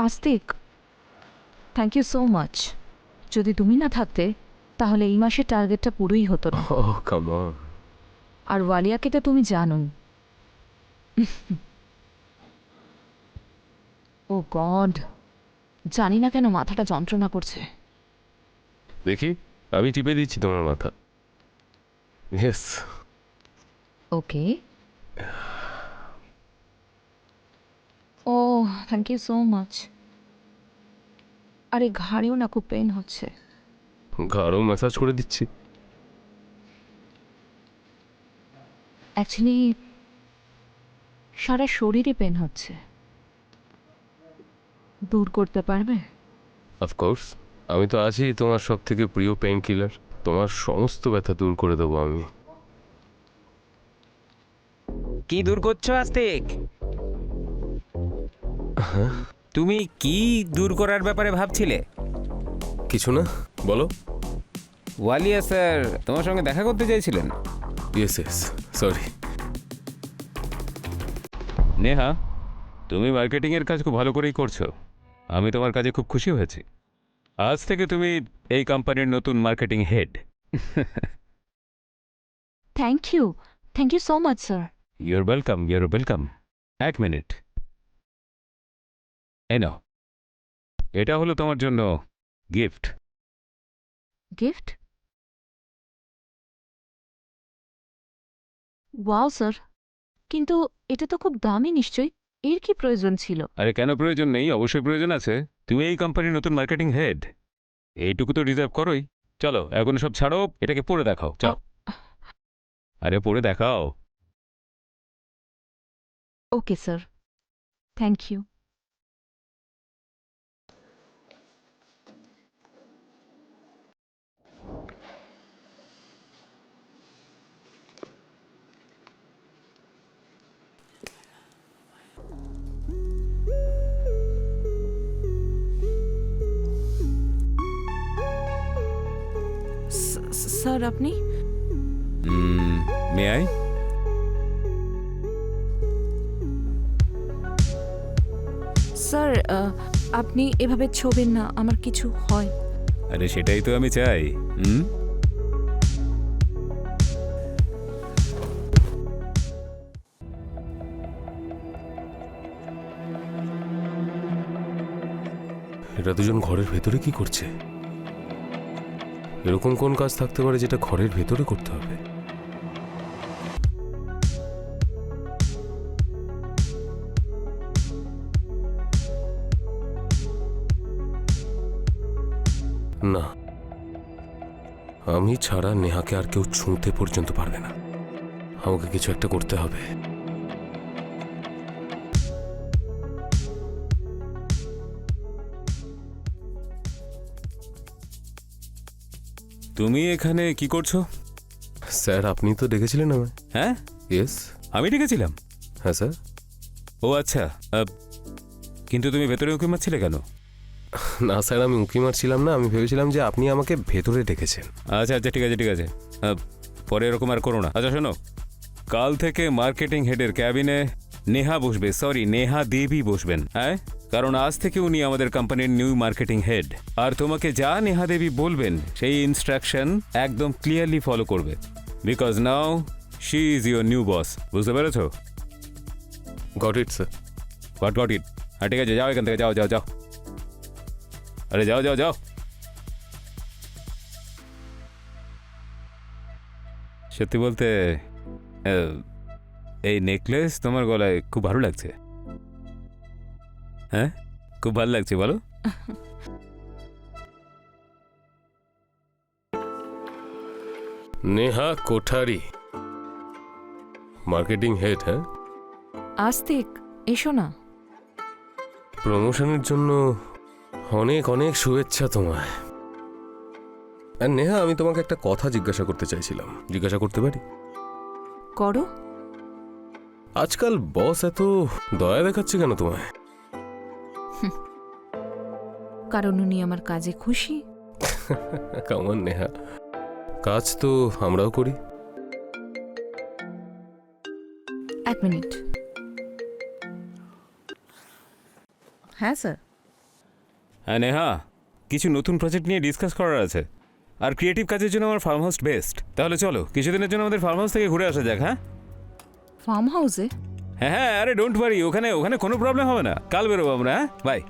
Astik, thank you so much. যদি তুমি না থাকতে তাহলে এই মাসের টার্গেটটা পুরোই হতো না। Oh, come on. আর ওয়ালিয়াকে তো তুমি জানোই। ও গড, জানি না কেন মাথাটা যন্ত্রণা করছে। দেখি, আমি টিপে দিচ্ছি তোমার মাথা। Yes. Okay. Oh thank you so much. আরে ঘাড়েও না খুব পেন হচ্ছে। ঘাড়ও ম্যাসাজ করে দিচ্ছি। অ্যাকচুয়ালি সারা শরীরে পেন হচ্ছে, দূর করতে পারবে? অফকোর্স, আমি তো আছি তোমার সব থেকে প্রিয় পেইন কিলার। তোমার সমস্ত ব্যথা দূর করে দেবো আমি। কি দূর করছো আস্তিক? তুমি কি দূর করার ব্যাপারে ভাবছিলে? কিছু না, বলো। ওয়ালিয়া স্যার তোমার সঙ্গে দেখা করতে চাইছিলেন। Yes yes, sorry. নেহা, তুমি মার্কেটিংয়ের কাজ খুব ভালো করেই করছো। আমি তোমার কাজে খুব খুশি হয়েছি। আজ থেকে তুমি এই কোম্পানির নতুন marketing head. Thank you so much sir. You're welcome. এক মিনিট, এই নাও, এটা হলো তোমার জন্য গিফট। গিফট? ওয়াও স্যার, কিন্তু এটা তো খুব দামি নিশ্চয়ই, এর কি প্রয়োজন ছিল? আরে কেন প্রয়োজন নেই, অবশ্যই প্রয়োজন আছে। তুমি এই কোম্পানির নতুন মার্কেটিং হেড, এইটুকু তো ডিজার্ভ করোই। চলো এখন সব ছাড়ো, এটাকে পড়ে দেখাও, চলো। আরে পড়ে দেখাও। Okay sir, thank you. Sir আপনি? May I? স্যার আপনি এভাবে ছবেন না, আমার কিছু হয়। আরে সেটাই তো আমি চাই। এরা দুজন ঘরের ভেতরে কি করছে? এরকম কোন কাজ থাকতে পারে যেটা ঘরের ভেতরে করতে হবে? না, আমি ছাড়া নেহাকে আর কেউ ছুঁতে পর্যন্ত পারবে না। আমাকে কিছু একটা করতে হবে। তুমি এখানে কি করছো? স্যার, আপনি তো ডেকেছিলেন আমায়। হ্যাঁ, ইয়েস। আমি ডেকেছিলাম। হ্যাঁ স্যার। ও আচ্ছা, কিন্তু তুমি ভেতরে উঁকি মারছিলে কেন? না স্যার, আমি উঁকি মারছিলাম না, আমি ভেবেছিলাম যে আপনি আমাকে ভেতরে ডেকেছেন। আচ্ছা আচ্ছা, ঠিক আছে। পরে এরকম আর করো না। আচ্ছা শোনো, কাল থেকে মার্কেটিং হেডের ক্যাবিনে নেহা বসবে, সরি নেহা দেবী বসবেন। হ্যাঁ, কারণ আজ থেকে উনি আমাদের কোম্পানির নিউ মার্কেটিং হেড। আর তোমাকে যা নেহা দেবী বলবেন সেই ইনস্ট্রাকশন একদম ক্লিয়ারলি ফলো করবে, because now she is your new boss. বুঝতে পেরেছো? Got it sir. Got it. হ্যাঁ ঠিক আছে, যাও এখান থেকে, যাও। আরে যাও। সত্যি বলতে এই নেকলেস তোমার গলায় খুব ভালো লাগছে। হ্যাঁ, খুব ভালো লাগছে, বলো। Neha Kothari, marketing head. হ্যাঁ, আস্তিক এসো না। প্রমোশনের জন্য অনেক অনেক শুভেচ্ছা তোমায়। আর নেহা, আমি তোমাকে একটা কথা জিজ্ঞাসা করতে চাইছিলাম, জিজ্ঞাসা করতে পারি? করো। আজকাল বস এত দয়া দেখাচ্ছে কেন তোমায়? কারণ উনি আমার কাজে খুশি। কেমন নেহা, কাজ তো আমরাও করি। এক মিনিট। হ্যাঁ স্যার। হ্যাঁ নেহা, কিছু নতুন প্রজেক্ট নিয়ে ডিসকাস করার আছে, আর ক্রিয়েটিভ কাজের জন্য আমার ফার্ম হাউস বেস্ট। তাহলে চলো কিছুদিনের জন্য আমাদের ফার্ম হাউস থেকে ঘুরে আসা যাক। হ্যাঁ ফার্ম হাউসে? হ্যাঁ হ্যাঁ, আরে ডোন্ট ওয়ারি, ওখানে ওখানে কোনো প্রবলেম হবে না। কাল বেরোবো আমরা। হ্যাঁ বাই।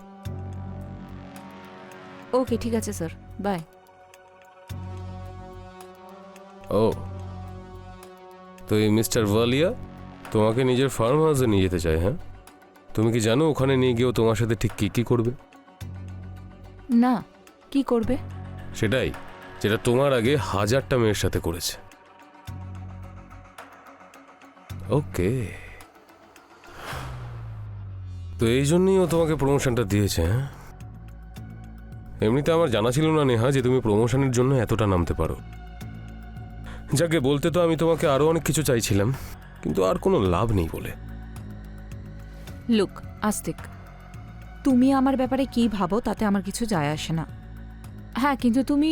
ওকে ঠিক আছে স্যার, বাই। ও, তো এই মিস্টার ওয়ালিয়া তোমাকে নিজের ফার্ম হাউসে নিয়ে যেতে চায়? হ্যাঁ, তুমি কি জানো ওখানে নিয়ে গিয়েও তোমার সাথে ঠিক কী কী করবে? না, কি করবে? সেটাই, যেটা তোমার আগে 1000টা মেয়ের সাথে করেছে। ওকে, তো এই জন্যই ও তোমাকে প্রমোশনটা দিয়েছে। হ্যাঁ, এমনিতে আমার জানা ছিল না নেহা যে তুমি প্রমোশনের জন্য এতটা নামতে পারো। যাকে বলতে তো আমি তোমাকে আরো অনেক কিছু চাইছিলাম, কিন্তু আর কোনো লাভ নেই বলে। লুক আস্তিক, তুমি আমার ব্যাপারে কি ভাবো তাতে আমার কিছু যায় আসে না। হ্যাঁ, কিন্তু তুমি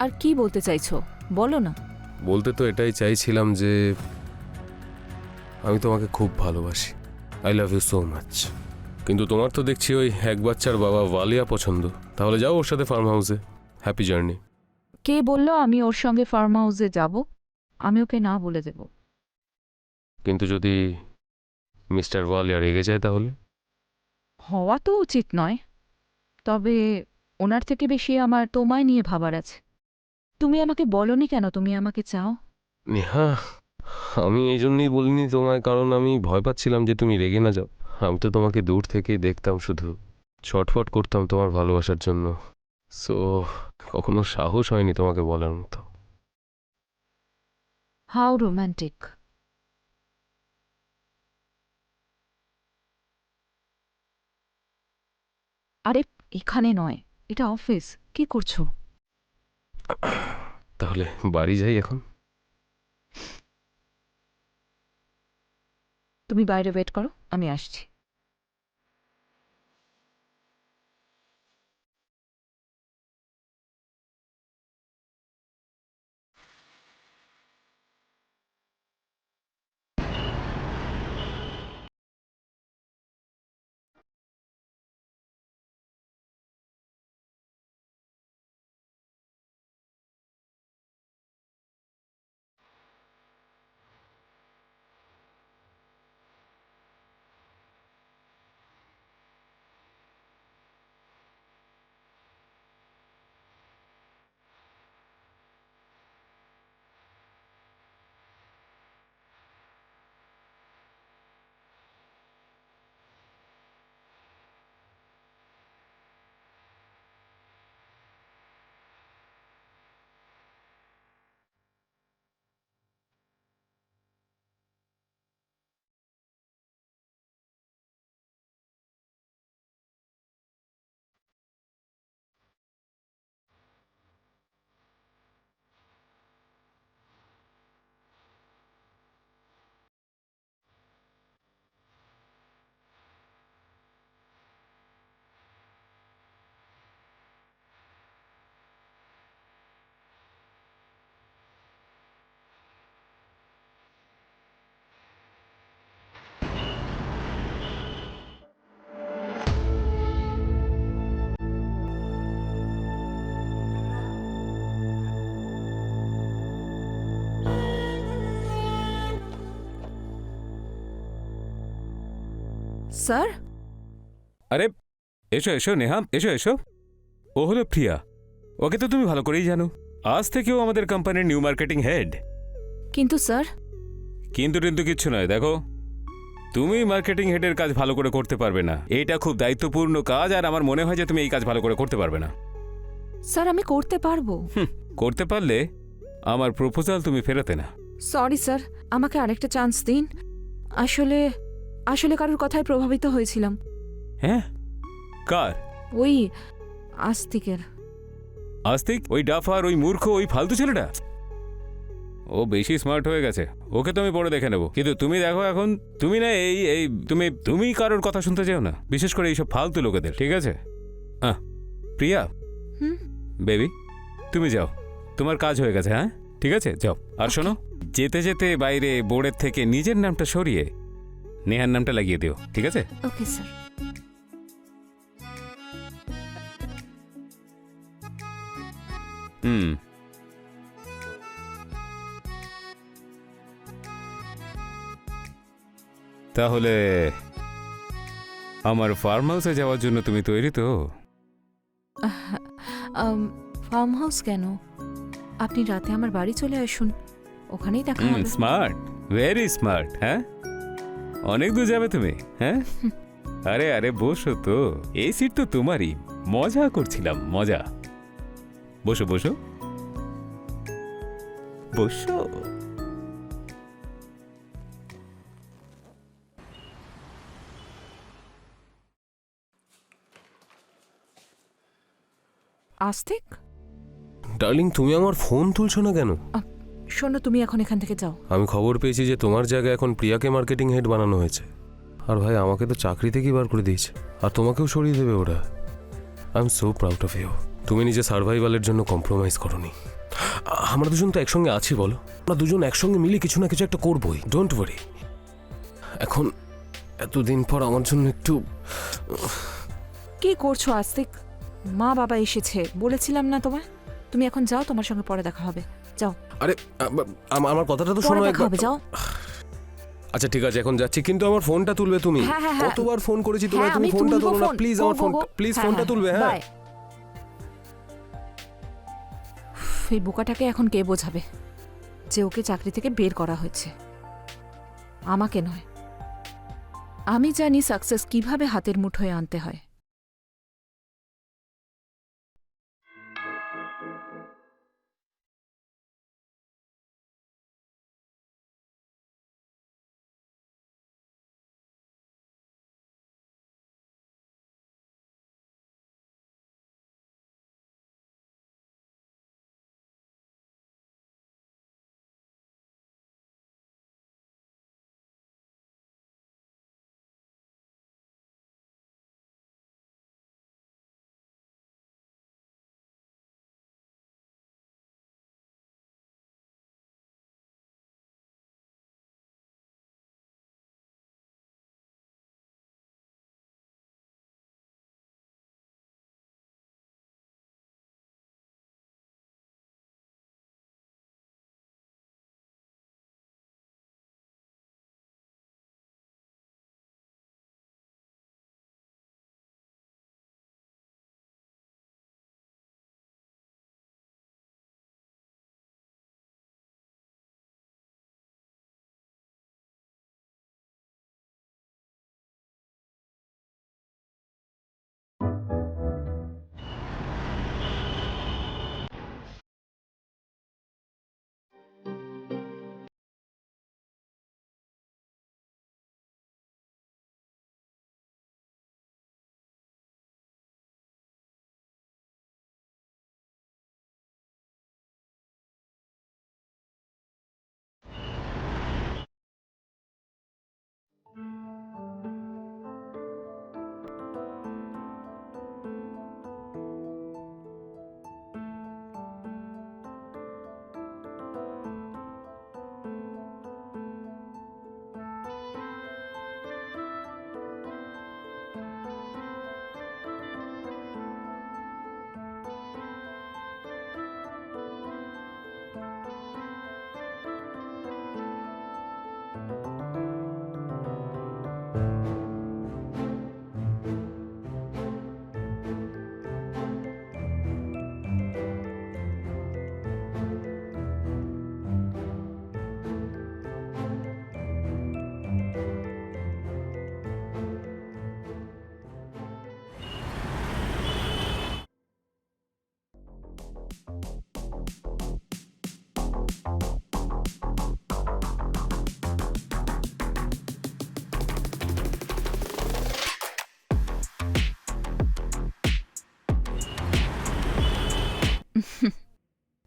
আর কি বলতে চাইছো বলো না। বলতে তো এটাই চাইছিলাম যে আমি তোমাকে খুব ভালোবাসি। I love you so much. কিন্তু তোমার তো দেখছি ওই এক বাচ্চার বাবা ওয়ালিয়া পছন্দ। তাহলে যাও ওর সাথে ফার্ম হাউসে। Happy journey. কে বললো আমি ওর সঙ্গে ফার্ম হাউসে যাব? আমি ওকে না বলে দেব। কিন্তু যদি মিস্টার ওয়ালিয়া রেগে যায় তাহলে? হওয়া তো উচিত নয়, তবে ওনার থেকে বেশি আমার তোমায় নিয়ে ভাবার আছে। তুমি আমাকে বলনি কেন তুমি আমাকে চাও? নেহা, আমি এই জন্যই বলিনি তোমায়, কারণ আমি ভয় পাচ্ছিলাম যে তুমি রেগে না যাও। আমি তো তোমাকে দূর থেকেই দেখতাম, শুধু ছটফট করতাম তোমার ভালোবাসার জন্য। সো কখনো সাহস হয়নি তোমাকে বলার মতো। How romantic. আরে এখানে নয়, এটা অফিস। কি করছো? তাহলে বাড়ি যাই এখন। তুমি বাইরে ওয়েট করো, আমি আসছি। স্যার, আরে এসো এসো নেহা, এসো এসো। ও হলো প্রিয়া। ওকে তো তুমি ভালো করেই জানো। আজ থেকেও আমাদের কোম্পানির নিউ মার্কেটিং হেড। কিন্তু স্যার। কিন্তু কিন্তু কিচ্ছু নয়। দেখো, তুমি মার্কেটিং হেডের কাজ ভালো করে করতে পারবে না। এটা খুব দায়িত্বপূর্ণ কাজ, আর আমার মনে হয় যে তুমি এই কাজ ভালো করে করতে পারবে না। স্যার আমি করতে পারবো। করতে পারলে আমার প্রপোজাল তুমি ফেরাতে না। সরি স্যার, আমাকে আরেকটা চান্স দিন। আসলে আসলে কারোর কথায় প্রভাবিত হয়েছিলাম। হ্যাঁ, কার? ওই আস্তিকের। আস্তিক? ওই ডাফার, ওই মূর্খ, ওই ফালতু ছেলেটা? ও বেশি স্মার্ট হয়ে গেছে। ওকে তো আমি পরে দেখে নেবো। কিন্তু তুমি দেখো, এখন তুমি না এই এই তুমি তুমি কারোর কথা শুনতে চাও না, বিশেষ করে এইসব ফালতু লোকেদের। ঠিক আছে? প্রিয়া বেবি, তুমি যাও, তোমার কাজ হয়ে গেছে। হ্যাঁ ঠিক আছে, যাও। আর শোনো, যেতে যেতে বাইরে বোর্ডের থেকে নিজের নামটা সরিয়ে নেহার নামটা লাগিয়ে দিও। ঠিক আছে? Okay sir. হুম। তাহলে আমার ফার্ম হাউসে যাওয়ার জন্য তুমি তৈরি তো? ফার্ম হাউস কেন? আপনি রাতে আমার বাড়ি চলে আসুন, ওখানেই দেখা হবে। Smart, very smart. হ্যাঁ, অনেক দূর যাবে তুমি? হ্যাঁ, আরে আরে বসো তো, এই সিট তো তোমারই। মজা করছিলাম, মজা। বসো বসো বসো। আস্তিক, ডার্লিং, তুমি আমার ফোন তুলছো না কেন? শোনো, তুমি এখন এখান থেকে যাও। আমি খবর পেয়েছি যে তোমার জায়গায় এখন প্রিয়াকে মার্কেটিং হেড বানানো হয়েছে। আর ভাই, আমাকে তো চাকরি থেকেই বার করে দিয়েছে, আর তোমাকেও সরিয়ে দেবে ওরা। I am so proud of you. তুমি নিজে সার্ভাইভালের জন্য কম্প্রোমাইজ করোনি। আমরা দুজন তো একসঙ্গে আছি, বলো? আমরা দুজন একসঙ্গে মিলে কিছু না কিছু একটা করবোই, ডোন্ট ওয়ারি। এখন এতদিন পর আমার জন্য একটু কি করছো আস্তিক? মা বাবা এসেছে, বলেছিলাম না তোমায়? তুমি এখন যাও, তোমার সঙ্গে পরে দেখা হবে। যাও, আরে আমার কথাটা তো পরে শোনো দেখা একবার। হবে, যাও। আচ্ছা ঠিক আছে, এখন যাচ্ছি, কিন্তু আমার ফোনটা তুলবে তুমি। হ্যাঁ, হ্যাঁ, হ্যাঁ। কতবার ফোন করেছি তোমায়, হ্যাঁ, তুমি আমি ফোনটা তুলবো তোলো না ফোন। প্লিজ। গো, আমার গো, ফোন গো। প্লিজ, হ্যাঁ, ফোনটা হ্যাঁ, তুলবে। হ্যাঁ, বাই। এই বোকাটাকে এখন কে বোঝাবে যে ওকে চাকরি থেকে বের করা হয়েছে? আমাকে নয়, আমি জানি সাকসেস কিভাবে হাতের মুঠোয় আনতে হয়।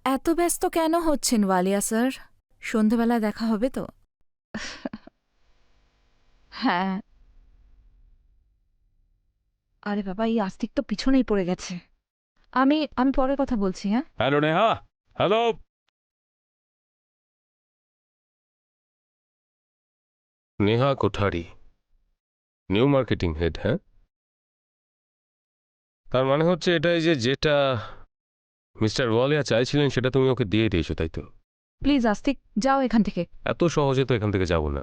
এত ব্যস্ত কেন হচ্ছেন ওয়ালিয়া স্যার? সন্ধেবেলায় দেখা হবে তো? হ্যাঁ। আরে বাবা, এই আস্তিক তো পিছনেই পড়ে গেছে। আমি আমি পরে কথা বলছি। হ্যাঁ, hello Neha, hello. Neha Kothari, new marketing head. হ্যাঁ, তার মানে হচ্ছে এটাই যে যেটা মিস্টার ওয়ালিয়া চাইছিলেন সেটা তুমি ওকে দিয়ে দিয়েছো, তাই তো? প্লিজ আস্তিক, যাও এখান থেকে। এত সহজে তো এখান থেকে যাব না।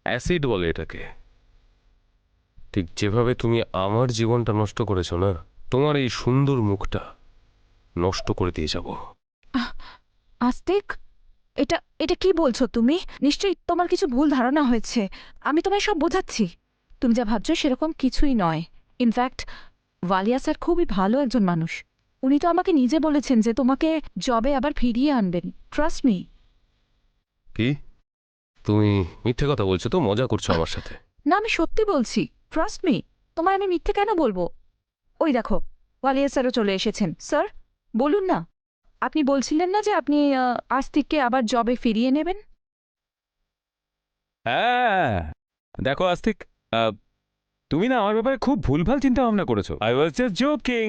অ্যাসিড বলে এটাকে। ঠিক যেভাবে তুমি আমার জীবনটা নষ্ট করেছো না, তোমার এই সুন্দর মুখটা নষ্ট করে দিয়ে যাব। আস্তিক, এটা এটা কি বলছো তুমি? নিশ্চয়ই তোমার কিছু ভুল ধারণা হয়েছে। আমি তোমায় সব বোঝাচ্ছি। তুমি যা ভাবছো সেরকম কিছুই নয়। ইনফ্যাক্ট ওয়ালিয়া স্যার খুবই ভালো একজন মানুষ। উনি তো আমাকে নিজে বলেছেন যে তোমাকে জবে আবার ফিরিয়ে আনবেন। Trust me. কি তুমি মিথ্যে কথা বলছো তো? মজা করছো আমার সাথে? না, আমি সত্যি বলছি। Trust me. তোমায় আমি মিথ্যে কেন বলবো? ওই দেখো, ওয়ালিয়া স্যারও চলে এসেছেন। স্যার, বলুন না, আপনি বলছিলেন না যে আপনি আস্তিককে আবার জবে ফিরিয়ে নেবেন? হ্যাঁ, দেখো আস্তিক, তুমি না আমার ব্যাপারে খুব ভুলভাল চিন্তা ভাবনা করেছো। I was just joking.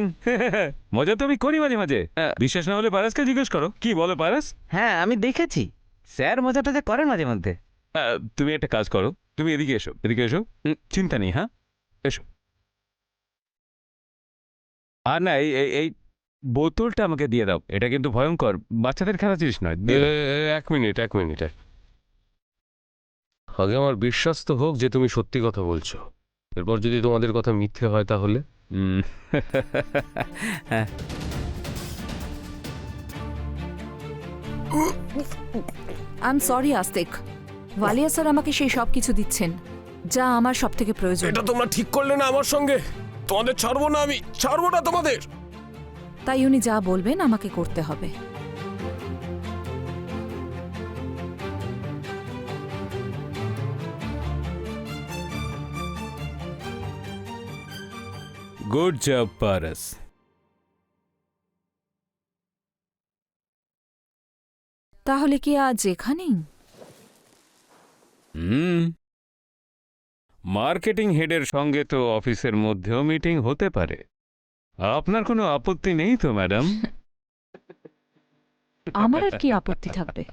মজা তো আমি করি মাঝে মাঝে। বিশ্বাস না হলে পারাসকে জিজ্ঞেস করো। কি বলো পারাস? হ্যাঁ, আমি দেখেছি স্যার মজা টজা করেন মাঝে মধ্যে। তুমি একটা কাজ করো, তুমি এদিকে এসো, এদিকে এসো। চিন্তা নেই, হ্যাঁ, এসো। আর না, এই বোতলটা আমাকে দিয়ে দাও। এটা কিন্তু ভয়ঙ্কর, বাচ্চাদের খেলা জিনিস নয়। দিয়ে দাও। এক মিনিট। আগে আমার বিশ্বাস তো হোক যে তুমি সত্যি কথা বলছো। এরপর যদি তোমাদের কথা মিথ্যে হয় তাহলে? হুম। হ্যাঁ, I am sorry Astik. Walia sir আমাকে সেই সব কিছু দিচ্ছেন যা আমার সব থেকে প্রয়োজন। এটা তোমরা ঠিক করলে না আমার সঙ্গে। তোমাদের ছাড়বো না, আমি ছাড়বো না তোমাদের। তাই উনি যা বলবেন আমাকে করতে হবে। Good job Paras. তাহলে কি আজ এখানেই? মার্কেটিং হেডের সঙ্গে তো অফিসের মধ্যেও মিটিং হতে পারে। আপনার কোনো আপত্তি নেই তো ম্যাডাম? আমার আর কি আপত্তি থাকবে?